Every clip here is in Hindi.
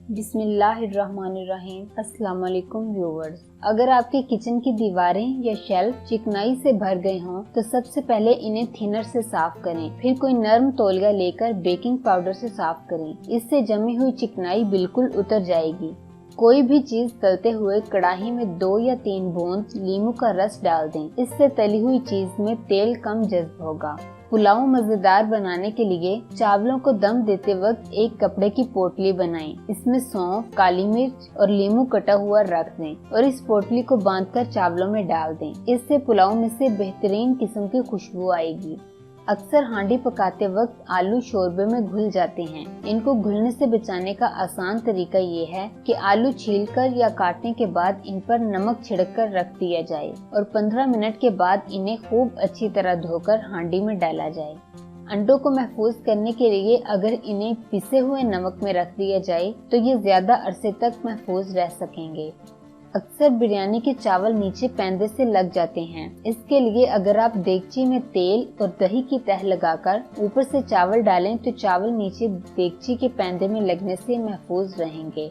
बिस्मिल्लाहिर्रहमानिर्रहीम। अस्सलाम वालेकुम व्यूअर्स। अगर आपके किचन की दीवारें या शेल्फ चिकनाई से भर गए हों तो सबसे पहले इन्हें थिनर से साफ करें। फिर कोई नरम तौलिया लेकर बेकिंग पाउडर से साफ करें। इससे जमी हुई चिकनाई बिल्कुल उतर जाएगी। कोई भी चीज तलते हुए कढ़ाई में 2 या 3 बूंद नींबू का रस डाल दें। इससे तली हुई चीज में तेल कम जज्ब होगा। पुलाव मजेदार बनाने के लिए चावलों को दम देते वक्त एक कपड़े की पोटली बनाएं। इसमें सौंफ, काली मिर्च और नींबू कटा हुआ रख दें और इस पोटली को बांधकर चावलों में डाल दें। इससे पुलाव में से बेहतरीन किस्म की खुशबू आएगी। अक्सर हांडी पकाते वक्त आलू शोरबे में घुल जाते हैं। इनको घुलने से बचाने का आसान तरीका ये है कि आलू छीलकर या काटने के बाद इन पर नमक छिड़ककर रख दिया जाए और 15 मिनट के बाद इन्हें खूब अच्छी तरह धोकर हांडी में डाला जाए। अंडों को महफूज करने के लिए अगर इन्हें पिसे हुए नमक में रख दिया जाए तो ये ज्यादा अरसे तक महफूज रह सकेंगे। अक्सर बिरयानी के चावल नीचे पैंदे से लग जाते हैं। इसके लिए अगर आप देगची में तेल और दही की तह लगाकर ऊपर से चावल डालें तो चावल नीचे देगची के पैंदे में लगने से महफूज रहेंगे।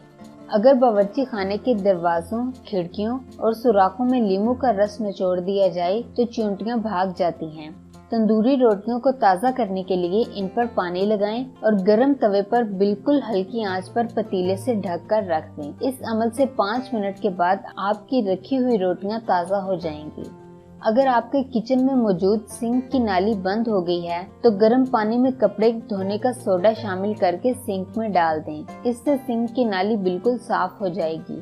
अगर बावर्ची खाने के दरवाजों, खिड़कियों और सुराखों में नींबू का रस निचोड़ दिया जाए तो चींटियां भाग जाती हैं। तंदूरी रोटियों को ताज़ा करने के लिए इन पर पानी लगाएं और गरम तवे पर बिल्कुल हल्की आंच पर पतीले से ढककर रख दें। इस अमल से 5 मिनट के बाद आपकी रखी हुई रोटियां ताज़ा हो जाएंगी। अगर आपके किचन में मौजूद सिंक की नाली बंद हो गई है तो गर्म पानी में कपड़े धोने का सोडा शामिल करके सिंक में डाल दें। इससे सिंक की नाली बिल्कुल साफ हो जाएगी।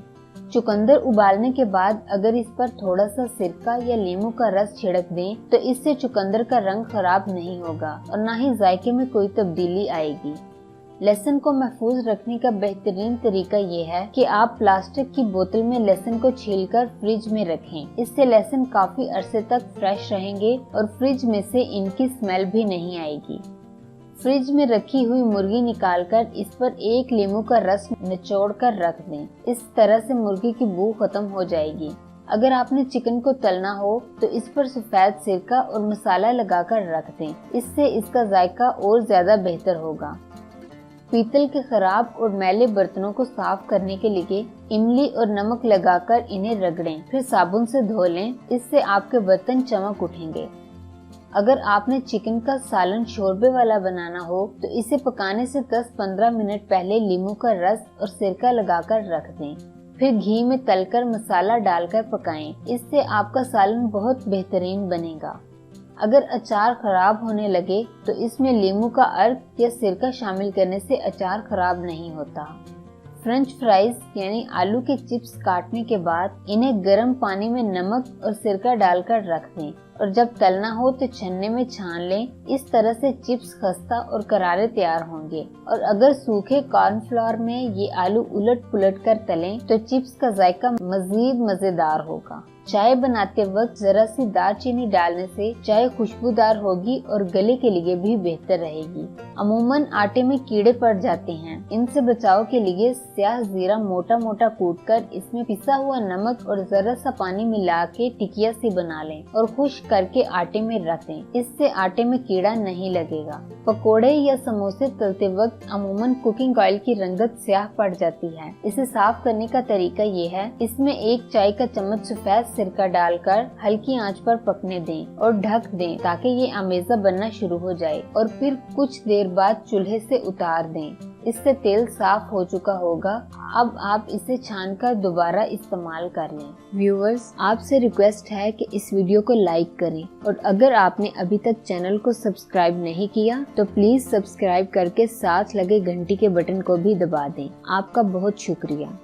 चुकंदर उबालने के बाद अगर इस पर थोड़ा सा सिरका या नींबू का रस छिड़क दें तो इससे चुकंदर का रंग खराब नहीं होगा और न ही जायके में कोई तब्दीली आएगी। लहसुन को महफूज रखने का बेहतरीन तरीका ये है कि आप प्लास्टिक की बोतल में लहसुन को छीलकर फ्रिज में रखें। इससे लहसुन काफी अरसे तक फ्रेश रहेंगे और फ्रिज में से इनकी स्मेल भी नहीं आएगी। फ्रिज में रखी हुई मुर्गी निकालकर इस पर 1 नींबू का रस निचोड़कर रख दें। इस तरह से मुर्गी की बू खत्म हो जाएगी। अगर आपने चिकन को तलना हो तो इस पर सफेद सिरका और मसाला लगाकर रख दें। इससे इसका जायका और ज्यादा बेहतर होगा। पीतल के खराब और मैले बर्तनों को साफ करने के लिए इमली और नमक लगाकर इन्हें रगड़ें, फिर साबुन से धो लें। इससे आपके बर्तन चमक उठेंगे। अगर आपने चिकन का सालन शोरबे वाला बनाना हो तो इसे पकाने से 10-15 मिनट पहले नींबू का रस और सिरका लगाकर रख दें। फिर घी में तलकर मसाला डालकर पकाएं। इससे आपका सालन बहुत बेहतरीन बनेगा। अगर अचार खराब होने लगे तो इसमें नींबू का अर्क या सिरका शामिल करने से अचार खराब नहीं होता। फ्रेंच फ्राइज यानी आलू के चिप्स काटने के बाद इन्हें गर्म पानी में नमक और सिरका डालकर रख दें और जब तलना हो तो छन्ने में छान लें। इस तरह से चिप्स खस्ता और करारे तैयार होंगे। और अगर सूखे कॉर्नफ्लोर में ये आलू उलट पुलट कर तलें तो चिप्स का जायका मजीद मजेदार होगा। चाय बनाते वक्त जरा सी दालचीनी डालने से चाय खुशबूदार होगी और गले के लिए भी बेहतर रहेगी। अमूमन आटे में कीड़े पड़ जाते हैं। इनसे बचाव के लिए स्याह जीरा मोटा मोटा कूटकर इसमें पिसा हुआ नमक और जरा सा पानी मिला के टिकिया सी बना लें और खुश्क करके आटे में रख दें। इससे आटे में कीड़ा नहीं लगेगा। पकोड़े या समोसे तलते वक्त अमूमन कुकिंग ऑयल की रंगत स्याह पड़ जाती है। इसे साफ करने का तरीका ये है, इसमें 1 चाय का चम्मच सफेद सिरका डालकर हल्की आंच पर पकने दें और ढक दें ताकि ये अमेज़ा बनना शुरू हो जाए और फिर कुछ देर बाद चूल्हे से उतार दें। इससे तेल साफ हो चुका होगा। अब आप इसे छानकर दोबारा इस्तेमाल कर लें। व्यूअर्स, आपसे रिक्वेस्ट है कि इस वीडियो को लाइक करें और अगर आपने अभी तक चैनल को सब्सक्राइब नहीं किया तो प्लीज सब्सक्राइब करके साथ लगे घंटी के बटन को भी दबा दें। आपका बहुत शुक्रिया।